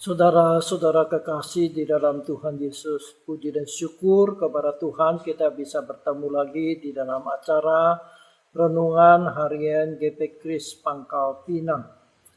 Saudara-saudara kekasih di dalam Tuhan Yesus, puji dan syukur kepada Tuhan kita bisa bertemu lagi di dalam acara Renungan Harian GP Kris Pangkal Pinang.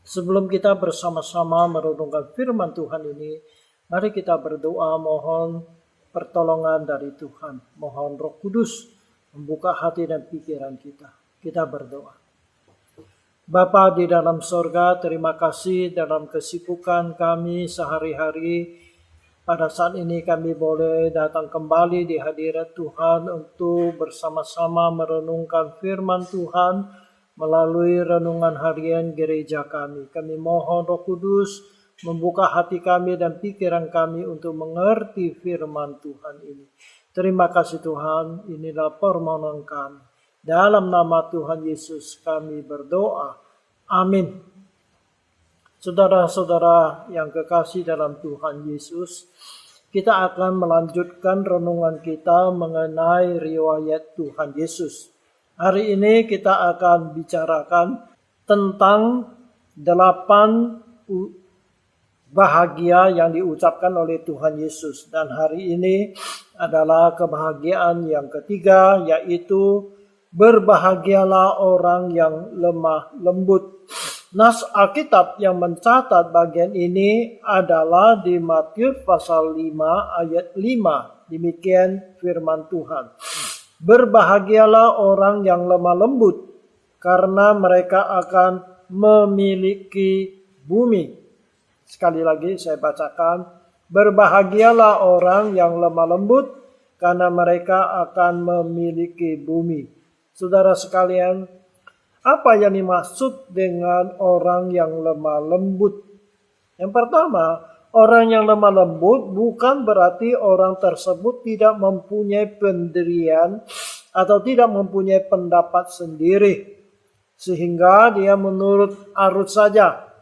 Sebelum kita bersama-sama merenungkan firman Tuhan ini, mari kita berdoa mohon pertolongan dari Tuhan. Mohon Roh Kudus membuka hati dan pikiran kita. Kita berdoa. Bapa di dalam sorga, terima kasih dalam kesibukan kami sehari-hari. Pada saat ini kami boleh datang kembali di hadirat Tuhan untuk bersama-sama merenungkan firman Tuhan melalui renungan harian gereja kami. Kami mohon Roh Kudus membuka hati kami dan pikiran kami untuk mengerti firman Tuhan ini. Terima kasih Tuhan, inilah permohonan kami. Dalam nama Tuhan Yesus kami berdoa. Amin. Saudara-saudara yang kekasih dalam Tuhan Yesus, kita akan melanjutkan renungan kita mengenai riwayat Tuhan Yesus. Hari ini kita akan bicarakan tentang 8 bahagia yang diucapkan oleh Tuhan Yesus. Dan hari ini adalah kebahagiaan yang ketiga, yaitu berbahagialah orang yang lemah lembut. Nas Alkitab yang mencatat bagian ini adalah di Matius pasal 5 ayat 5. Demikian firman Tuhan. Berbahagialah orang yang lemah lembut, karena mereka akan memiliki bumi. Sekali lagi saya bacakan. Berbahagialah orang yang lemah lembut, karena mereka akan memiliki bumi. Saudara sekalian, apa yang dimaksud dengan orang yang lemah lembut? Yang pertama, orang yang lemah lembut bukan berarti orang tersebut tidak mempunyai pendirian atau tidak mempunyai pendapat sendiri, sehingga dia menurut arus saja.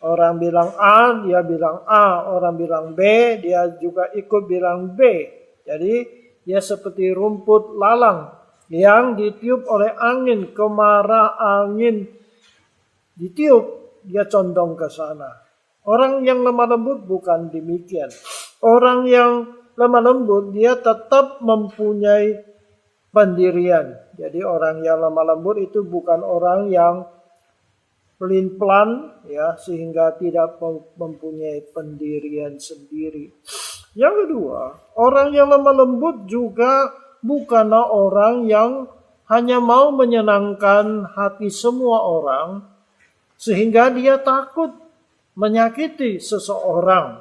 Orang bilang A, dia bilang A. Orang bilang B, dia juga ikut bilang B. Jadi dia seperti rumput lalang yang ditiup oleh angin, kemarah angin ditiup, dia condong ke sana. Orang yang lemah lembut bukan demikian. Orang yang lemah lembut dia tetap mempunyai pendirian. Jadi orang yang lemah lembut itu bukan orang yang pelin-pelan ya, sehingga tidak mempunyai pendirian sendiri. Yang kedua, orang yang lemah lembut juga bukanlah orang yang hanya mau menyenangkan hati semua orang, sehingga dia takut menyakiti seseorang.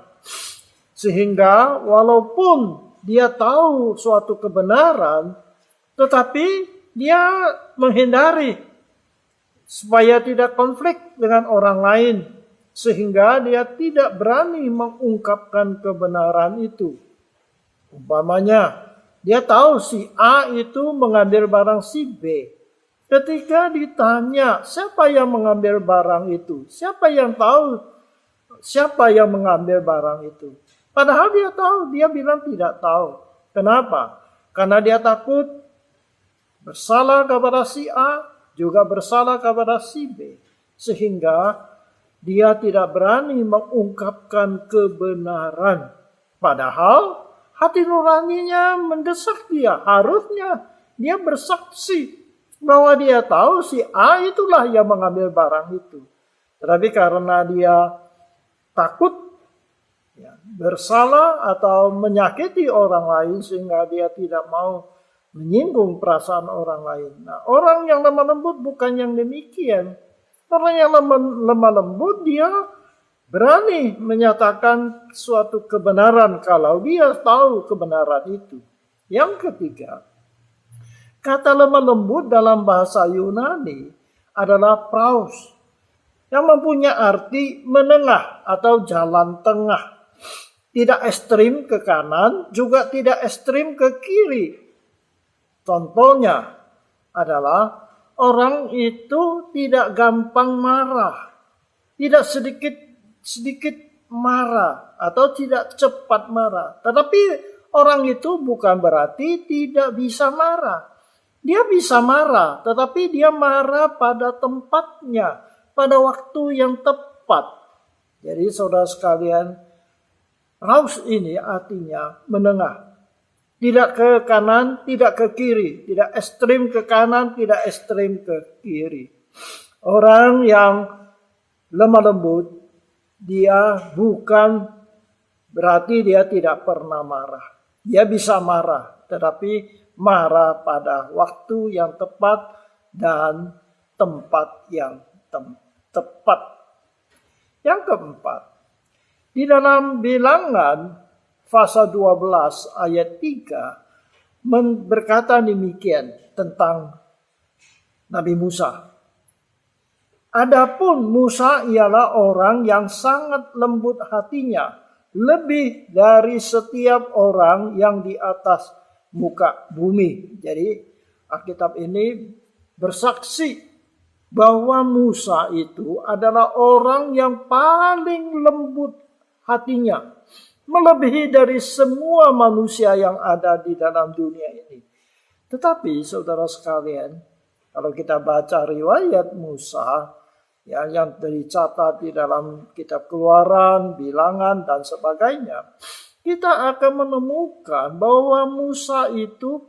Sehingga walaupun dia tahu suatu kebenaran, tetapi dia menghindari supaya tidak konflik dengan orang lain. Sehingga dia tidak berani mengungkapkan kebenaran itu. Umpamanya, dia tahu si A itu mengambil barang si B. Ketika ditanya, siapa yang mengambil barang itu? Siapa yang tahu siapa yang mengambil barang itu? Padahal dia tahu, dia bilang tidak tahu. Kenapa? Karena dia takut bersalah kepada si A, juga bersalah kepada si B. Sehingga dia tidak berani mengungkapkan kebenaran. Padahal hati nuraninya mendesak dia. Harusnya dia bersaksi bahwa dia tahu si A itulah yang mengambil barang itu. Tetapi karena dia takut bersalah atau menyakiti orang lain, sehingga dia tidak mau menyinggung perasaan orang lain. Nah, orang yang lemah lembut bukan yang demikian. Orang yang lemah lembut dia berani menyatakan suatu kebenaran kalau dia tahu kebenaran itu. Yang ketiga, kata lemah lembut dalam bahasa Yunani adalah praus, yang mempunyai arti menengah atau jalan tengah. Tidak ekstrim ke kanan, juga tidak ekstrim ke kiri. Contohnya adalah orang itu tidak gampang marah, tidak sedikit marah atau tidak cepat marah. Tetapi orang itu bukan berarti tidak bisa marah. Dia bisa marah, tetapi dia marah pada tempatnya, pada waktu yang tepat. Jadi saudara sekalian, raus ini artinya menengah. Tidak ke kanan, tidak ke kiri. Tidak ekstrim ke kanan, tidak ekstrim ke kiri. Orang yang lemah lembut, dia bukan berarti dia tidak pernah marah. Dia bisa marah, tetapi marah pada waktu yang tepat dan tempat yang tepat. Yang keempat, di dalam Bilangan pasal 12 ayat 3 berkata demikian tentang Nabi Musa. Adapun Musa ialah orang yang sangat lembut hatinya, lebih dari setiap orang yang di atas muka bumi. Jadi Alkitab ini bersaksi bahwa Musa itu adalah orang yang paling lembut hatinya, melebihi dari semua manusia yang ada di dalam dunia ini. Tetapi saudara sekalian, kalau kita baca riwayat Musa, ya, yang dicatat di dalam kitab Keluaran, Bilangan, dan sebagainya, kita akan menemukan bahwa Musa itu,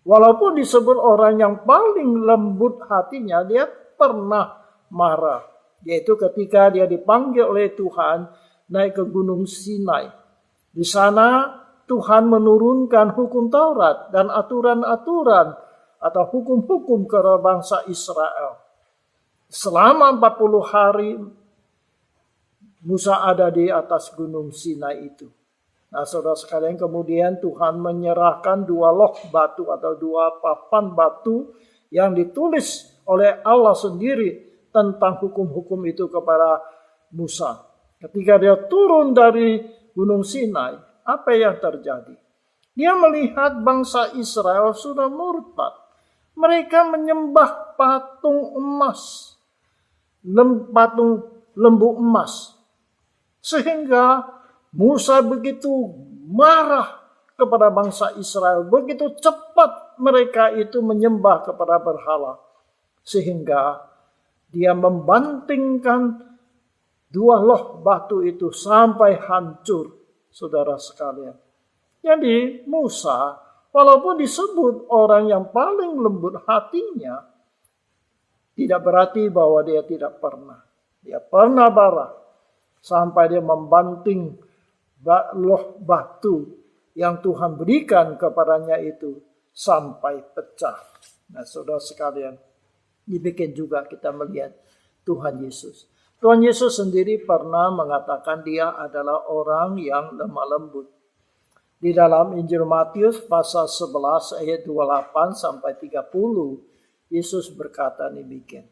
walaupun disebut orang yang paling lembut hatinya, dia pernah marah. Yaitu ketika dia dipanggil oleh Tuhan naik ke Gunung Sinai. Di sana Tuhan menurunkan hukum Taurat dan aturan-aturan atau hukum-hukum kepada bangsa Israel. Selama 40 hari Musa ada di atas Gunung Sinai itu. Nah, saudara sekalian, kemudian Tuhan menyerahkan 2 loh batu atau 2 papan batu yang ditulis oleh Allah sendiri tentang hukum-hukum itu kepada Musa. Ketika dia turun dari Gunung Sinai, apa yang terjadi? Dia melihat bangsa Israel sudah murtad. Mereka menyembah patung emas, patung lembu emas. Sehingga Musa begitu marah kepada bangsa Israel. Begitu cepat mereka itu menyembah kepada berhala. Sehingga dia membantingkan 2 loh batu itu sampai hancur, saudara sekalian. Jadi Musa, walaupun disebut orang yang paling lembut hatinya, tidak berarti bahwa dia tidak pernah. Dia pernah marah sampai dia membanting loh batu yang Tuhan berikan kepadanya itu sampai pecah. Nah, saudara sekalian, dibikin juga kita melihat Tuhan Yesus. Tuhan Yesus sendiri pernah mengatakan dia adalah orang yang lemah lembut. Di dalam Injil Matius pasal 11 ayat 28 sampai 30, Yesus berkata demikian.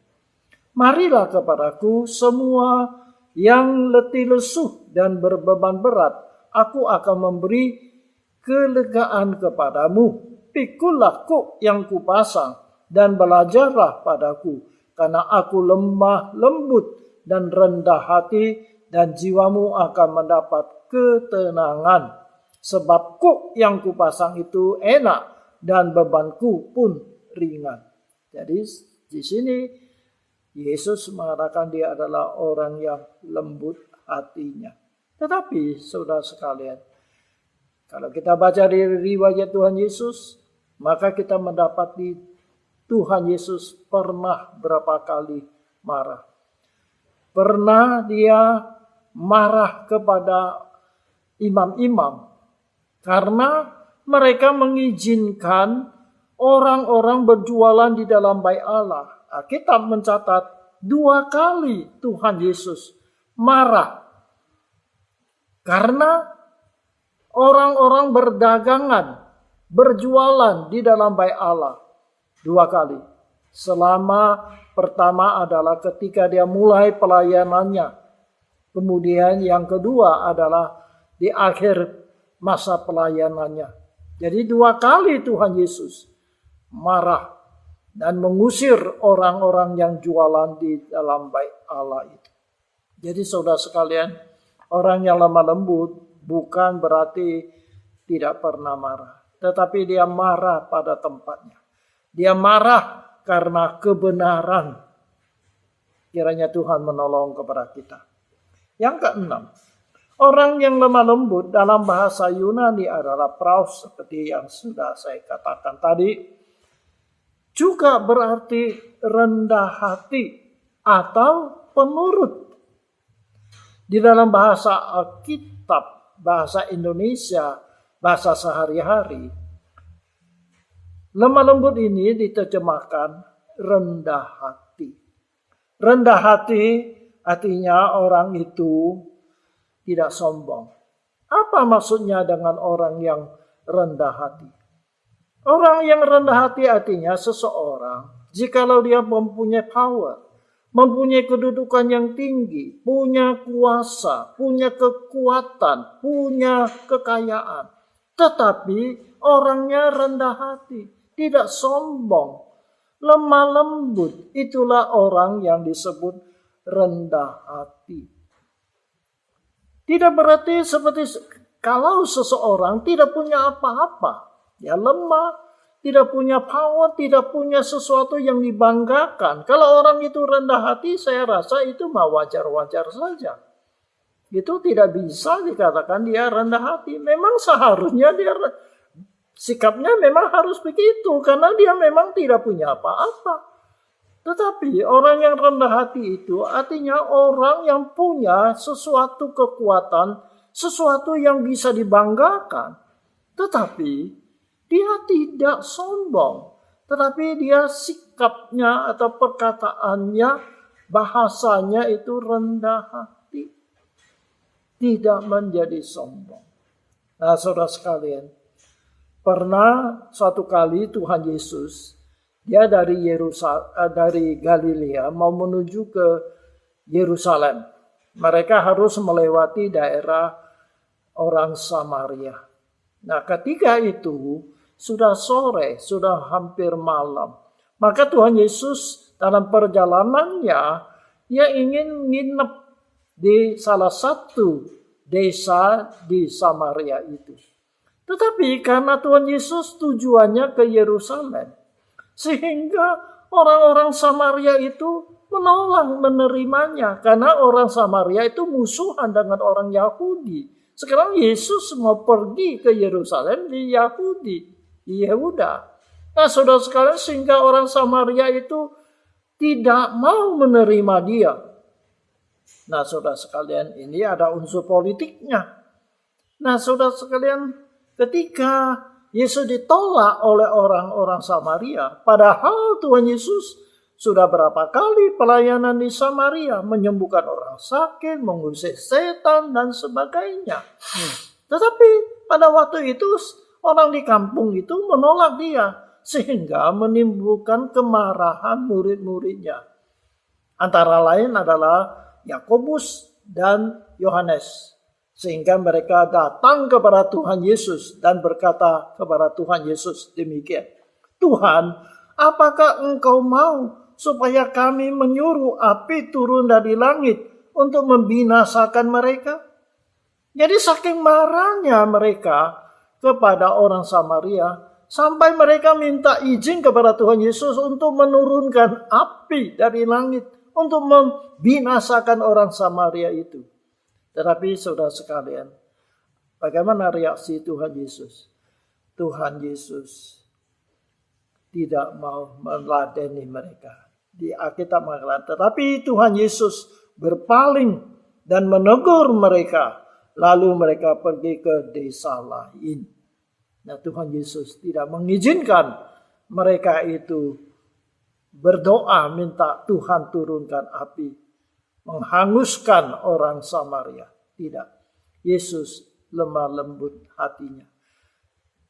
Marilah kepadaku semua yang letih lesuh dan berbeban berat, aku akan memberi kelegaan kepadamu. Pikulah kuk yang kupasang dan belajarlah padaku, karena aku lemah lembut dan rendah hati, dan jiwamu akan mendapat ketenangan. Sebab kuk yang kupasang itu enak dan bebanku pun ringan. Jadi di sini Yesus mengatakan dia adalah orang yang lembut hatinya. Tetapi saudara sekalian, kalau kita baca di riwayat Tuhan Yesus, maka kita mendapati Tuhan Yesus pernah berapa kali marah. Pernah dia marah kepada imam-imam karena mereka mengizinkan orang-orang berjualan di dalam bait Allah. Alkitab mencatat 2 kali Tuhan Yesus marah karena orang-orang berdagangan, berjualan di dalam bait Allah. 2 kali. Selama pertama adalah ketika dia mulai pelayanannya. Kemudian yang kedua adalah di akhir masa pelayanannya. Jadi 2 kali Tuhan Yesus marah dan mengusir orang-orang yang jualan di dalam bait Allah itu. Jadi saudara sekalian, orang yang lemah lembut bukan berarti tidak pernah marah. Tetapi dia marah pada tempatnya. Dia marah karena kebenaran. Kiranya Tuhan menolong kepada kita. Yang keenam, orang yang lemah lembut dalam bahasa Yunani adalah praus, seperti yang sudah saya katakan tadi. Juga berarti rendah hati atau penurut. Di dalam bahasa Alkitab, bahasa Indonesia, bahasa sehari-hari, lemah lembut ini diterjemahkan rendah hati. Rendah hati artinya orang itu tidak sombong. Apa maksudnya dengan orang yang rendah hati? Orang yang rendah hati artinya seseorang jikalau dia mempunyai power, mempunyai kedudukan yang tinggi, punya kuasa, punya kekuatan, punya kekayaan. Tetapi orangnya rendah hati, tidak sombong, lemah lembut. Itulah orang yang disebut rendah hati. Tidak berarti seperti kalau seseorang tidak punya apa-apa, dia lemah, tidak punya power, tidak punya sesuatu yang dibanggakan. Kalau orang itu rendah hati, saya rasa itu mah wajar-wajar saja. Itu tidak bisa dikatakan dia rendah hati. Memang seharusnya dia sikapnya memang harus begitu, karena dia memang tidak punya apa-apa. Tetapi orang yang rendah hati itu artinya orang yang punya sesuatu kekuatan, sesuatu yang bisa dibanggakan. Tetapi dia tidak sombong. Tetapi dia sikapnya atau perkataannya, bahasanya itu rendah hati. Tidak menjadi sombong. Nah, saudara sekalian, pernah suatu kali Tuhan Yesus, dia dari Galilea mau menuju ke Yerusalem. Mereka harus melewati daerah orang Samaria. Nah, ketika itu sudah sore, sudah hampir malam. Maka Tuhan Yesus dalam perjalanannya, dia ingin nginep di salah satu desa di Samaria itu. Tetapi karena Tuhan Yesus tujuannya ke Yerusalem, sehingga orang-orang Samaria itu menolak menerimanya. Karena orang Samaria itu musuhan dengan orang Yahudi. Sekarang Yesus mau pergi ke Yerusalem di Yahudi, di Yehuda. Nah, saudara sekalian, sehingga orang Samaria itu tidak mau menerima dia. Nah, saudara sekalian, ini ada unsur politiknya. Nah, saudara sekalian, ketika Yesus ditolak oleh orang-orang Samaria, padahal Tuhan Yesus sudah berapa kali pelayanan di Samaria, menyembuhkan orang sakit, mengusir setan, dan sebagainya. Tetapi pada waktu itu orang di kampung itu menolak dia, sehingga menimbulkan kemarahan murid-muridnya. Antara lain adalah Yakobus dan Yohanes. Sehingga mereka datang kepada Tuhan Yesus dan berkata kepada Tuhan Yesus demikian. Tuhan, apakah engkau mau supaya kami menyuruh api turun dari langit untuk membinasakan mereka? Jadi saking marahnya mereka kepada orang Samaria, sampai mereka minta izin kepada Tuhan Yesus untuk menurunkan api dari langit untuk membinasakan orang Samaria itu. Tetapi saudara sekalian, bagaimana reaksi Tuhan Yesus? Tuhan Yesus tidak mau meladeni mereka. Di Alkitab mengatakan, tetapi Tuhan Yesus berpaling dan menegur mereka. Lalu mereka pergi ke desa lain. Nah, Tuhan Yesus tidak mengizinkan mereka itu berdoa minta Tuhan turunkan api, menghanguskan orang Samaria. Tidak. Yesus lemah lembut hatinya.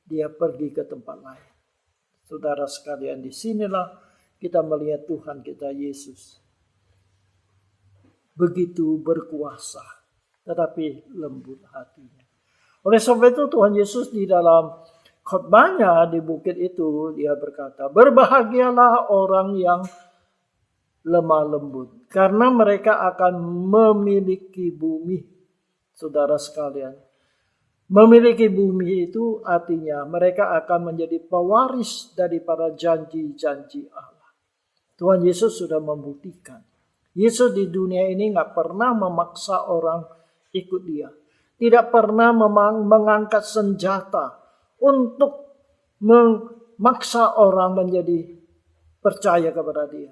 Dia pergi ke tempat lain. Saudara sekalian, disinilah kita melihat Tuhan kita Yesus. Begitu berkuasa, tetapi lembut hatinya. Oleh sebab itu Tuhan Yesus di dalam khotbahnya di bukit itu, dia berkata, berbahagialah orang yang lemah lembut, karena mereka akan memiliki bumi. Saudara sekalian, memiliki bumi itu artinya mereka akan menjadi pewaris daripada janji-janji Allah. Tuhan Yesus sudah membuktikan. Yesus di dunia ini nggak pernah memaksa orang ikut dia. Tidak pernah mengangkat senjata untuk memaksa orang menjadi percaya kepada dia.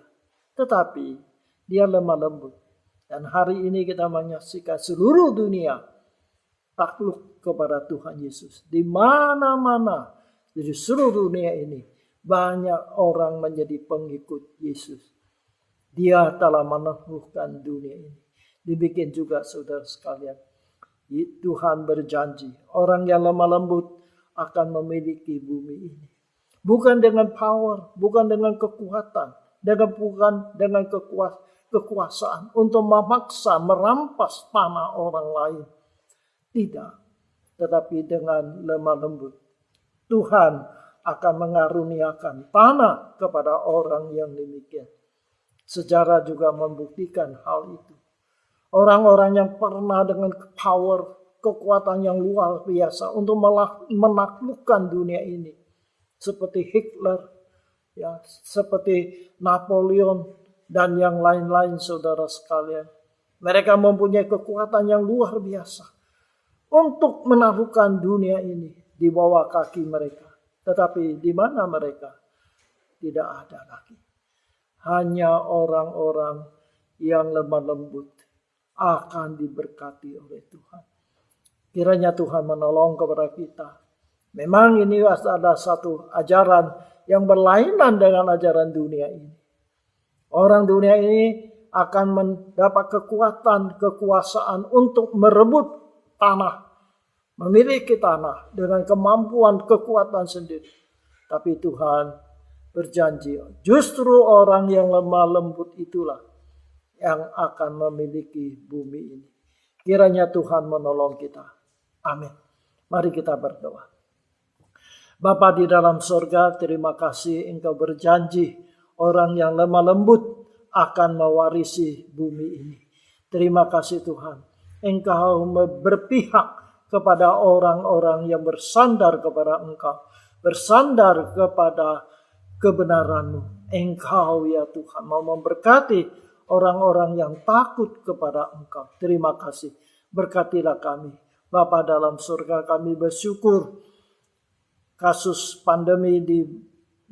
Tetapi dia lemah lembut. Dan hari ini kita menyaksikan seluruh dunia takluk kepada Tuhan Yesus. Di mana-mana di seluruh dunia ini banyak orang menjadi pengikut Yesus. Dia telah meneguhkan dunia ini. Dibikin juga saudara sekalian. Tuhan berjanji orang yang lemah lembut akan memiliki bumi ini. Bukan dengan power, bukan dengan kekuatan, bukan dengan kekuasaan untuk memaksa, merampas tanah orang lain. Tidak, tetapi dengan lemah lembut. Tuhan akan mengaruniakan tanah kepada orang yang demikian. Sejarah juga membuktikan hal itu. Orang-orang yang pernah dengan power, kekuatan yang luar biasa untuk menaklukkan dunia ini. Seperti Hitler, ya, seperti Napoleon, dan yang lain-lain saudara sekalian. Mereka mempunyai kekuatan yang luar biasa untuk menaklukkan dunia ini di bawah kaki mereka. Tetapi di mana mereka? Tidak ada lagi. Hanya orang-orang yang lemah lembut akan diberkati oleh Tuhan. Kiranya Tuhan menolong kepada kita. Memang ini ada satu ajaran yang berlainan dengan ajaran dunia ini. Orang dunia ini akan mendapat kekuatan, kekuasaan untuk merebut tanah. Memiliki tanah dengan kemampuan, kekuatan sendiri. Tapi Tuhan berjanji, justru orang yang lemah lembut itulah yang akan memiliki bumi ini. Kiranya Tuhan menolong kita. Amin. Mari kita berdoa. Bapa di dalam surga, terima kasih Engkau berjanji orang yang lemah lembut akan mewarisi bumi ini. Terima kasih Tuhan. Engkau berpihak kepada orang-orang yang bersandar kepada Engkau. Bersandar kepada kebenaran-Mu. Engkau ya Tuhan mau memberkati orang-orang yang takut kepada Engkau. Terima kasih. Berkatilah kami. Bapa dalam surga, kami bersyukur kasus pandemi di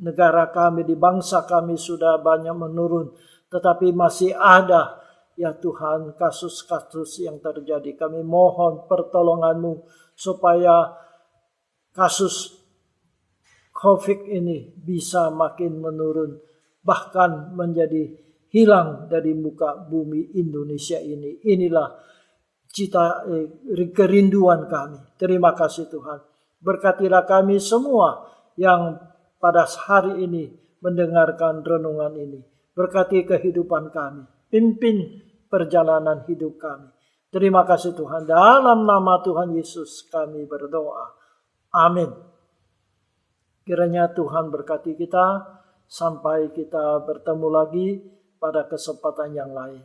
negara kami, di bangsa kami sudah banyak menurun. Tetapi masih ada ya Tuhan kasus-kasus yang terjadi. Kami mohon pertolongan-Mu supaya kasus COVID ini bisa makin menurun. Bahkan menjadi hilang dari muka bumi Indonesia ini. Inilah kerinduan kami. Terima kasih Tuhan. Berkatilah kami semua yang pada hari ini mendengarkan renungan ini. Berkati kehidupan kami. Pimpin perjalanan hidup kami. Terima kasih Tuhan. Dalam nama Tuhan Yesus kami berdoa. Amin. Kiranya Tuhan berkati kita sampai kita bertemu lagi pada kesempatan yang lain.